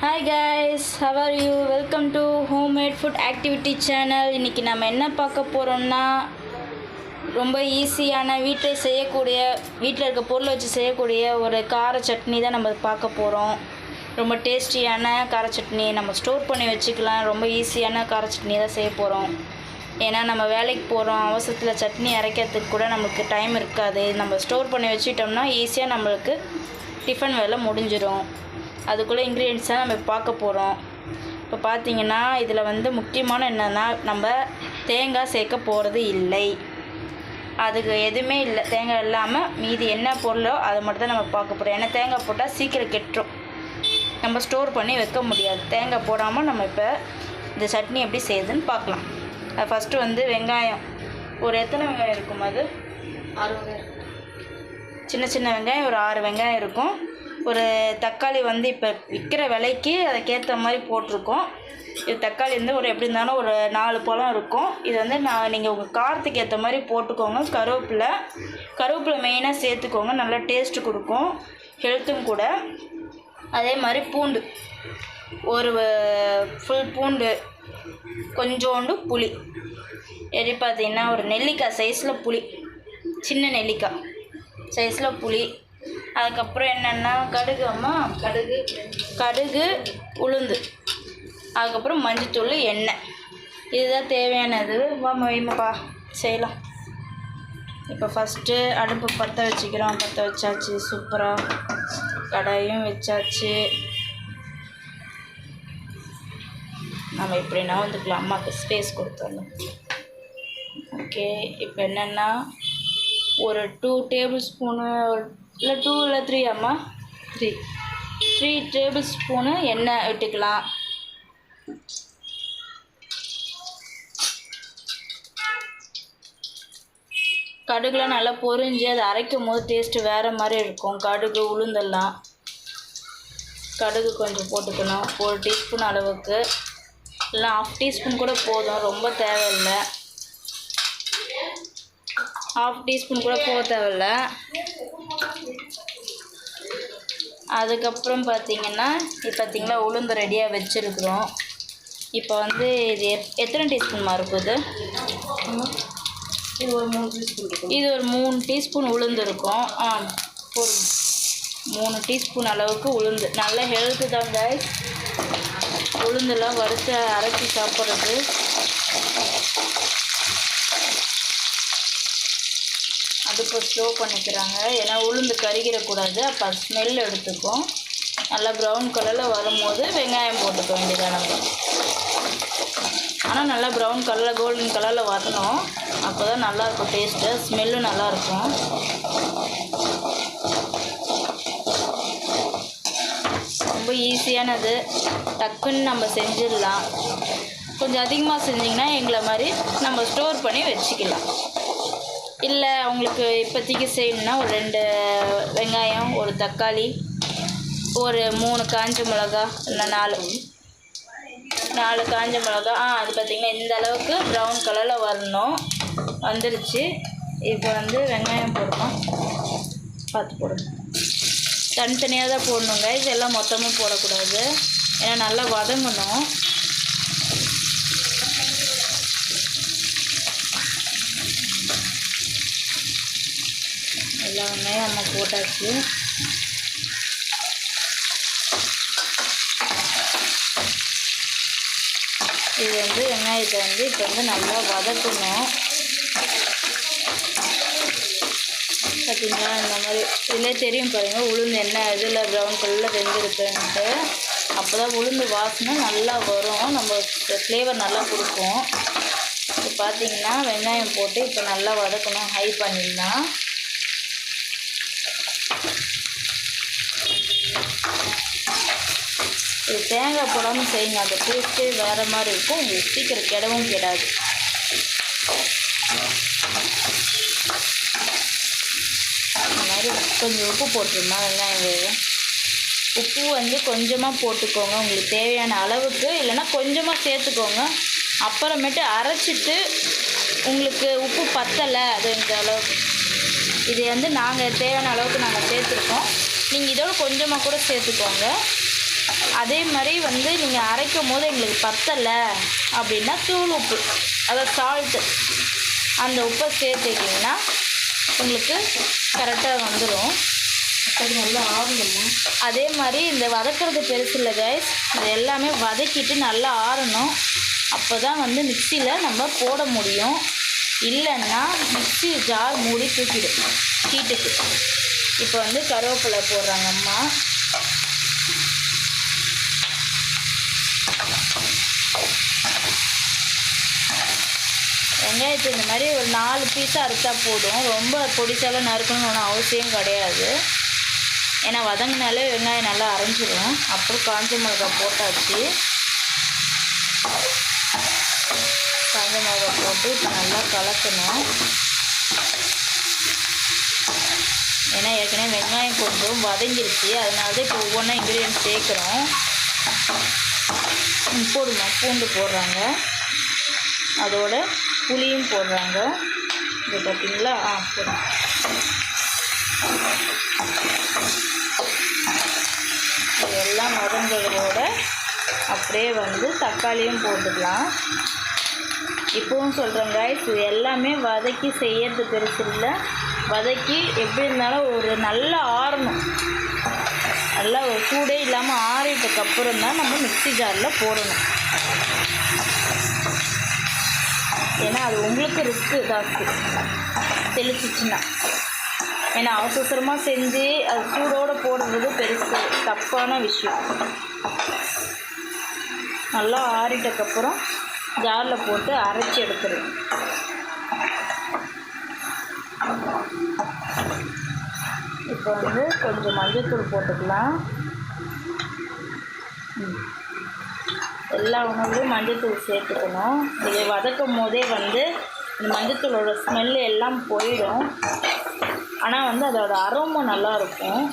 Hi guys, how are you? Welcome to Homemade Food Activity Channel. இன்னைக்கு நம்ம என்ன பார்க்க போறோம்னா ரொம்ப ஈஸியான வீட்டில் இருக்க பொருளை வச்சு செய்யக்கூடிய ஒரு கார சட்னி தான் நம்ம பார்க்க போகிறோம். ரொம்ப டேஸ்டியான கார சட்னி நம்ம ஸ்டோர் பண்ணி வச்சுக்கலாம். ரொம்ப ஈஸியான கார சட்னி தான் செய்ய போகிறோம். ஏன்னா நம்ம வேலைக்கு போகிறோம், அவசரத்தில் சட்னி அரைக்கிறதுக்கு கூட நமக்கு டைம் இருக்காது. நம்ம ஸ்டோர் பண்ணி வச்சுட்டோம்னா ஈஸியாக நம்மளுக்கு டிஃபன் வேலை முடிஞ்சிடும். அதுக்குள்ளே இன்க்ரீடியன்ட்ஸாக நம்ம பார்க்க போகிறோம். இப்போ பார்த்தீங்கன்னா இதில் முக்கியமான என்னென்னா நம்ம தேங்காய் சேர்க்க போகிறது இல்லை. அதுக்கு எதுவுமே இல்லை, தேங்காய் இல்லாமல் மீதி என்ன பொருளோ அதை மட்டும் தான் நம்ம பார்க்க போகிறோம். ஏன்னா தேங்காய் போட்டால் சீக்கிரம் கெட்டுரும், நம்ம ஸ்டோர் பண்ணி வைக்க முடியாது. தேங்காய் போடாமல் நம்ம இப்போ இந்த சட்னி எப்படி செய்யுதுன்னு பார்க்கலாம். அது ஃபஸ்ட்டு வெங்காயம் ஒரு எத்தனை வெங்காயம் இருக்கும், அது 6 வெங்காயம், சின்ன சின்ன வெங்காயம் ஒரு 6 வெங்காயம் இருக்கும். ஒரு தக்காளி இப்போ விற்கிற விலைக்கு அதுக்கேற்ற மாதிரி போட்டிருக்கோம். இது தக்காளி ஒரு எப்படி இருந்தாலும் ஒரு 4 பழம் இருக்கும். இது நீங்கள் உங்கள் காரத்துக்கு ஏற்ற மாதிரி போட்டுக்கோங்க. கருவேப்பிலை மெயினாக சேர்த்துக்கோங்க, நல்லா டேஸ்ட்டு கொடுக்கும், ஹெல்த்தும் கூட. அதே மாதிரி பூண்டு ஒரு ஃபுல் பூண்டு, கொஞ்சோண்டு புளி, எப்படி பார்த்தீங்கன்னா ஒரு நெல்லிக்காய் சைஸில் புளி, சின்ன நெல்லிக்காய் சைஸில் புளி. அதுக்கப்புறம் என்னென்னா கடுகு உளுந்து, அதுக்கப்புறம் மஞ்சத்தூள், எண்ணெய். இதுதான் தேவையானது. வைமப்பா செய்யலாம். இப்போ ஃபஸ்ட்டு அடுப்பு பற்ற வச்சுக்கிறோம். பற்ற வச்சாச்சு, சூப்பராக கடாயும் வச்சாச்சு. நம்ம இப்படின்னா வந்துக்கலாம், அம்மாவுக்கு ஸ்பேஸ் கொடுத்துடணும். ஓகே, இப்போ என்னென்னா ஒரு 2 டேபிள் ஸ்பூனு இல்லை 2 இல்லை 3 அம்மா 3 டேபிள் ஸ்பூனு எண்ணெய் விட்டுக்கலாம். கடுகுலாம் நல்லா பொரிஞ்சு அதை அரைக்கும் போது டேஸ்ட்டு வேறு மாதிரி இருக்கும். கடுகு உளுந்தெல்லாம் கடுகு கொஞ்சம் போட்டுக்கணும், 1 டீஸ்பூன் அளவுக்கு, இல்லை 1/2 டீஸ்பூன் கூட போதும், ரொம்ப தேவையில்லை. 1/2 டீஸ்பூன் கூட போக தேவையில்லை. அதுக்கப்புறம் பார்த்திங்கன்னா பார்த்தீங்களா உளுந்து ரெடியாக வச்சுருக்குறோம். இப்போ இது எத்தனை டீஸ்பூன் இருக்குது? இது ஒரு 3 டீஸ்பூன். இது ஒரு 3 டீஸ்பூன் உளுந்து இருக்கும். போதும், 3 டீஸ்பூன் அளவுக்கு உளுந்து. நல்ல ஹெல்த்து தான் கைஸ், உளுந்தெல்லாம் வறுத்து அரைச்சி சாப்பிட்றது. அடுப்பை ஸ்லோ பண்ணிக்கிறாங்க, ஏன்னா உளுந்து கருகிடக்கூடாது, அப்போ ஸ்மெல் எடுத்துக்கும். நல்லா ப்ரௌன் கலரில் வரும்போது வெங்காயம் போட்டுக்க வேண்டியதான் நம்ம. ஆனால் நல்லா ப்ரௌன் கலரில் கோல்டன் கலரில் வரணும், அப்போ தான் நல்லாயிருக்கும் டேஸ்ட்டு, ஸ்மெல்லும் நல்லாயிருக்கும். ரொம்ப ஈஸியானது, டக்குன்னு நம்ம செஞ்சிடலாம். கொஞ்சம் அதிகமாக செஞ்சிங்கன்னா எங்களை மாதிரி நம்ம ஸ்டோர் பண்ணி வச்சுக்கலாம். இல்லை உங்களுக்கு இப்போதைக்கு செய்யணுன்னா ஒரு 2 வெங்காயம், ஒரு தக்காளி, ஒரு 3 காஞ்ச மிளகா, இல்லை 4 காஞ்ச மிளகா. அது பார்த்திங்கன்னா இந்த அளவுக்கு ப்ரௌன் கலரில் வரணும், வந்துருச்சு. இப்போ வெங்காயம் போடணும், பார்த்து போடணும். தனித்தனியாக தான் போடணுங்க, இதெல்லாம் மொத்தமாக போடக்கூடாது, ஏன்னா நல்லா வதங்கணும். எல்லா வெங்காயம் நம்ம போட்டாச்சு. இது வெங்காயத்தை இப்போ நல்லா வதக்கணும். பார்த்திங்களா, இந்த மாதிரி இதிலே தெரியும் பாருங்கள், உளுந்து என்ன இதில் ப்ரௌன் கலரில் வெந்திருக்குன்ட்டு. அப்போ தான் உளுந்து வாசனை நல்லா வரும், நம்ம ஃப்ளேவர் நல்லா கொடுக்கும். இப்போ பார்த்திங்கன்னா வெங்காயம் போட்டு இப்போ நல்லா வதக்கணும், ஹை பண்ணிடலாம். இது தேங்காய் போடாமல் செய்யுங்க, அந்த டேஸ்ட்டே வேறு மாதிரி இருக்கும், உங்களுக்கு சீக்கிரம் கெடவும் கெடாது. இந்த மாதிரி கொஞ்சம் உப்பு போட்டுருமா, வெங்காயம் உப்பு கொஞ்சமாக போட்டுக்கோங்க, உங்களுக்கு தேவையான அளவுக்கு, இல்லைன்னா கொஞ்சமாக சேர்த்துக்கோங்க. அப்புறமேட்டு அரைச்சிட்டு உங்களுக்கு உப்பு பத்தலை, அது இந்த அளவுக்கு, இது நாங்கள் தேவையான அளவுக்கு நாங்கள் சேர்த்துருக்கோம். நீங்கள் இதோட கொஞ்சமாக கூட சேர்த்துக்கோங்க. அதே மாதிரி வந்து நீங்கள் அரைக்கும் போது எங்களுக்கு பத்தலை அப்படின்னா தூள் உப்பு, அதாவது சால்ட்டு, அந்த உப்பை சேர்த்துக்கிட்டிங்கன்னா உங்களுக்கு கரெக்டாக வந்துடும். அது நல்லா ஆறணுமா? அதே மாதிரி இந்த வதக்கிறது பெருசு இல்லை கைஸ், இது எல்லாமே வதக்கிட்டு நல்லா ஆறணும். அப்போ தான் வந்து மிக்சியில் நம்ம போட முடியும். இல்லைன்னா மிக்சி ஜார் மூடி தூக்கிடும் ஹீட்டுக்கு. இப்போ வந்து கருவேப்பிலை போடுறாங்க அம்மா. வெங்காயத்தை இந்த மாதிரி ஒரு 4 பீஸாக அறுத்தா போதும். ரொம்ப பொடிசாலாம் நறுக்கணும்னு ஒன்றும் அவசியம் கிடையாது. ஏன்னா வதங்கினாலே வெங்காயம் நல்லா அரைஞ்சிடும். அப்புறம் காஞ்ச மிளகா போட்டாச்சு. காஞ்ச மிளகா போட்டு இப்போ நல்லா கலக்கணும். ஏன்னா ஏற்கனவே வெங்காயம் கொஞ்சம் வதங்கிருச்சு, அதனால தான் இப்போ ஒவ்வொன்றா இன்க்ரீடியன்ட் சேர்க்குறோம். போடுமா, பூண்டு போடுறாங்க, அதோட புளியும் போடுறாங்க. இது பார்த்தீங்களா? போடுறோம். இதெல்லாம் மருந்துகளோட அப்படியே வந்து தக்காளியும் போட்டுக்கலாம். இப்போவும் சொல்கிறேங்க, இது எல்லாமே வதக்கி செய்யறது பெருசு இல்லை. வதக்கி எப்படி இருந்தாலும் ஒரு நல்லா ஆறணும், நல்லா ஒரு சூடே இல்லாமல் ஆறிட்டதுக்கப்புறம் தான் நம்ம மிக்சி ஜாரில் போடணும். ஏன்னா அது உங்களுக்கு ரிஸ்க்கு ஜாஸ்தி தெளிச்சிச்சுன்னா. ஏன்னா அவசரமாக செஞ்சு அது சூடோடு போடுறது பெருசு தப்பான விஷயம். நல்லா ஆறிட்டதுக்கப்புறம் ஜாரில் போட்டு அரைச்சி எடுத்துடும். இப்போ வந்து கொஞ்சம் மஞ்சள்தூள் போட்டுக்கலாம். எல்லா உணவுலையும் மஞ்சள்தூள் சேர்த்துக்கணும். இதை வதக்கும் போதே வந்து இந்த மஞ்சள்தூளோட ஸ்மெல்லு எல்லாம் போயிடும். ஆனால் வந்து அதோட அரோமா நல்லாயிருக்கும்.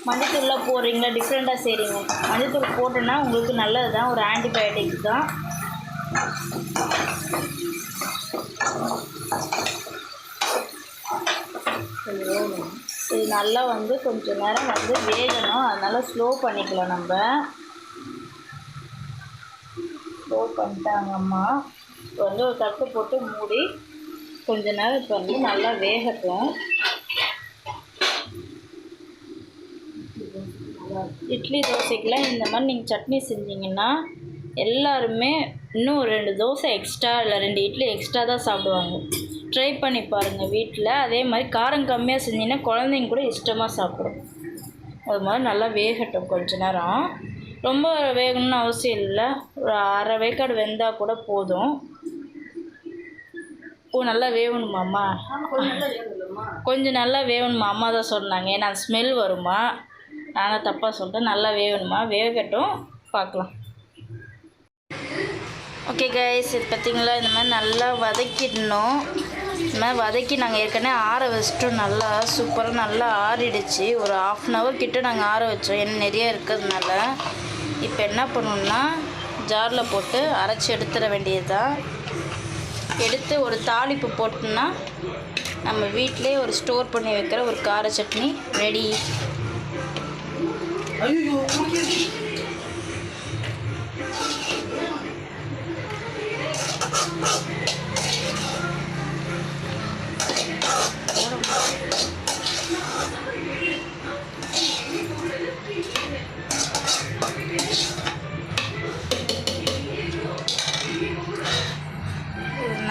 மஞ்சள்தூள்லாம் போடுறீங்களா, டிஃப்ரெண்ட்டாக செய்கிறீங்க. மஞ்சள்தூள் போட்டோன்னா உங்களுக்கு நல்லது தான், ஒரு ஆன்டிபயோட்டிக் தான். இது நல்லா வந்து கொஞ்சம் நேரம் வந்து வேகணும், அதனால் ஸ்லோ பண்ணிக்கலாம். நம்ம ஸ்லோ பண்ணிட்டாங்கம்மா. இப்போ வந்து ஒரு தட்டு போட்டு மூடி கொஞ்ச நேரம் இப்போ வந்து நல்லா வேகட்டும். இட்லி தோசைக்கெலாம் இந்த மாதிரி நீங்கள் சட்னி செஞ்சிங்கன்னா எல்லாருமே இன்னும் 2 தோசை எக்ஸ்ட்ரா இல்லை 2 இட்லி எக்ஸ்ட்ரா தான் சாப்பிடுவாங்க. ட்ரை பண்ணி பாருங்கள் வீட்டில். அதே மாதிரி காரம் கம்மியாக செஞ்சிங்கன்னா குழந்தைங்க கூட இஷ்டமாக சாப்பிடும். அது மாதிரி நல்லா வேகட்டும் கொஞ்ச நேரம். ரொம்ப வேகணும்னு அவசியம் இல்லை, ஒரு அரை வேக்காடு வெந்தால் கூட போதும். நல்லா வேகணுமாம்மா? கொஞ்சம் நல்லா வேகணுமா அம்மா தான் சொன்னாங்க. ஏன்னா ஸ்மெல் வருமா, நாங்கள் தப்பாக சொல்லிட்டேன். நல்லா வேகணுமா? வேகட்டும், பார்க்கலாம். ஓகே கைஸ், இது பார்த்திங்களா, இந்த மாதிரி நல்லா வதக்கிடணும். இந்த மாதிரி வதக்கி நாங்கள் ஏற்கனவே ஆற வச்சிட்டோம். நல்லா சூப்பராக நல்லா ஆறிடுச்சு. ஒரு 1/2 hour கிட்ட நாங்கள் ஆற வச்சோம், ஏன்னா நிறைய இருக்கிறதுனால. இப்போ என்ன பண்ணணுன்னா ஜாரில் போட்டு அரைச்சி எடுத்துட வேண்டியது தான். எடுத்து ஒரு தாளிப்பு போட்டோம்னா நம்ம வீட்டிலே ஒரு ஸ்டோர் பண்ணி வைக்கிற ஒரு கார சட்னி ரெடி.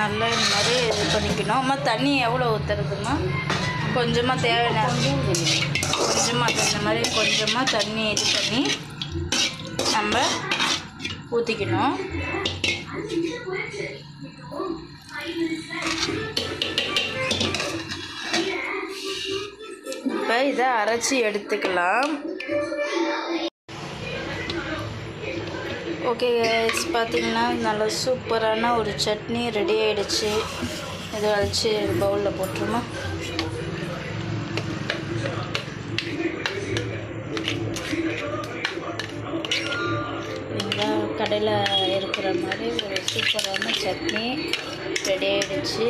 நல்லா இந்த மாதிரி இது பண்ணிக்கணும். அம்மா தண்ணி எவ்வளோ ஊற்றுறதுமா? கொஞ்சமாக தேவையான கொஞ்சமாக இந்த மாதிரி கொஞ்சமாக தண்ணி இது பண்ணி நம்ம ஊற்றிக்கணும். இப்போ இதை அரைச்சி எடுத்துக்கலாம். ஓகே கைஸ், பார்த்திங்கன்னா நல்லா சூப்பரான ஒரு சட்னி ரெடி ஆகிடுச்சு. இதை அரைச்சி பவுலில் போட்டுருமா. கடையில் இருக்கிற மாதிரி ஒரு சூப்பரான சட்னி ரெடி ஆகிடுச்சு.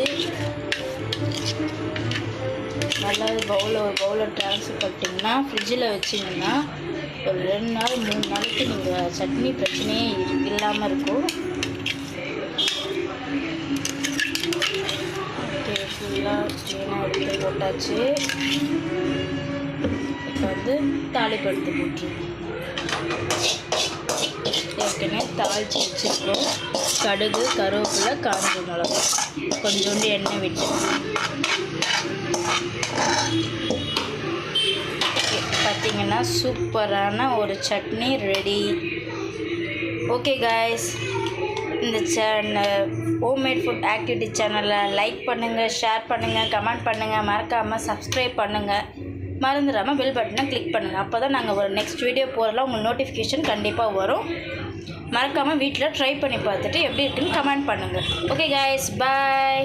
நல்லா ஒரு பவுலில் ட்ரான்ஸ்ஃபர் பண்ணிட்டிங்கன்னா ஃப்ரிட்ஜில் வச்சிங்கன்னா ஒரு 2 நாள் 3 நாளைக்கு நீங்கள் சட்னி பிரச்சனையே இல்லாமல் இருக்கும். ஓகே, ஃபுல்லாக க்ளீனாக எடுத்து போட்டாச்சு. இப்போ வந்து தாளிப்பு எடுத்து போட்டுருவோம். ஏற்கனவே தாளித்து வச்சுருக்கோம். கடுகு, கருவேப்பிலை, காஞ்ச மிளகா, கொஞ்சோண்டு எண்ணெய் விட்டு பார்த்திங்கன்னா சூப்பரான ஒரு சட்னி ரெடி. ஓகே காய்ஸ், இந்த ஹோம்மேட் ஃபுட் ஆக்டிவிட்டி சேனலை லைக் பண்ணுங்கள், ஷேர் பண்ணுங்கள், கமெண்ட் பண்ணுங்கள், மறக்காமல் சப்ஸ்கிரைப் பண்ணுங்கள், மறந்துடாமல் பெல் பட்டனை கிளிக் பண்ணுங்கள். அப்போ தான் நாங்கள் ஒரு நெக்ஸ்ட் வீடியோ போகிறலாம் உங்களுக்கு நோட்டிஃபிகேஷன் கண்டிப்பாக வரும். மறக்காமல் வீட்டில் ட்ரை பண்ணி பார்த்துட்டு எப்படி இருக்குன்னு கமெண்ட் பண்ணுங்கள். ஓகே காய்ஸ், பாய்.